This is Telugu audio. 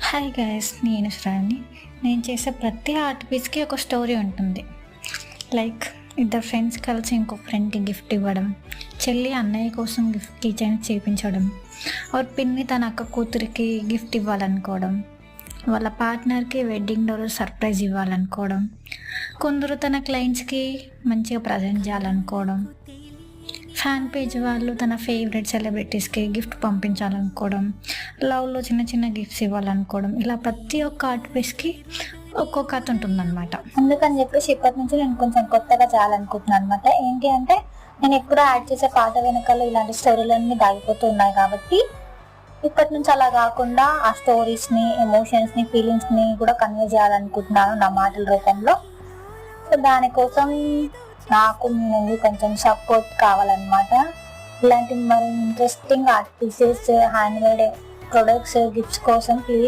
హాయ్ గైస్, నేను శ్రావణి. నేను చేసే ప్రతి ఆర్ట్ పీస్కి ఒక స్టోరీ ఉంటుంది. లైక్ ఇద్దరు ఫ్రెండ్స్ కలిసి ఇంకో ఫ్రెండ్కి గిఫ్ట్ ఇవ్వడం, చెల్లి అన్నయ్య కోసం గిఫ్ట్ కిచెన్ చేయించడం, ఆర్ పిన్ని తన అక్క కూతురికి గిఫ్ట్ ఇవ్వాలనుకోవడం, వాళ్ళ పార్ట్నర్కి వెడ్డింగ్ రోజు సర్ప్రైజ్ ఇవ్వాలనుకోవడం, కొందరు తన క్లయింట్స్కి మంచిగా ప్రజెంట్ చేయాలనుకోవడం, ఫ్యాన్ పేజ్ వాళ్ళు తన ఫేవరెట్ సెలబ్రిటీస్కి గిఫ్ట్ పంపించాలనుకోవడం, లవ్లో చిన్న చిన్న గిఫ్ట్స్ ఇవ్వాలనుకోవడం, ఇలా ప్రతి ఒక్క ఆర్ట్ పీస్కి ఒక్కొక్క కథ ఉంటుందన్నమాట. అందుకని చెప్పేసి ఇప్పటి నుంచి నేను కొంచెం కొత్తగా చేయాలనుకుంటున్నాను అనమాట. ఏంటి అంటే నేను ఎప్పుడు యాడ్ చేసే పాట వెనకాల ఇలాంటి స్టోరీలన్నీ దాగిపోతూ ఉన్నాయి కాబట్టి ఇప్పటి నుంచి అలా కాకుండా ఆ స్టోరీస్ని, ఎమోషన్స్ని, ఫీలింగ్స్ని కూడా కన్వే చేయాలనుకుంటున్నాను నా మాటల రూపంలో. సో దానికోసం నాకు మీ నుండి కొంచెం సపోర్ట్ కావాలన్నమాట. ఇలాంటి మరి interesting art pieces, hand made products, gifts కోసం ప్లీజ్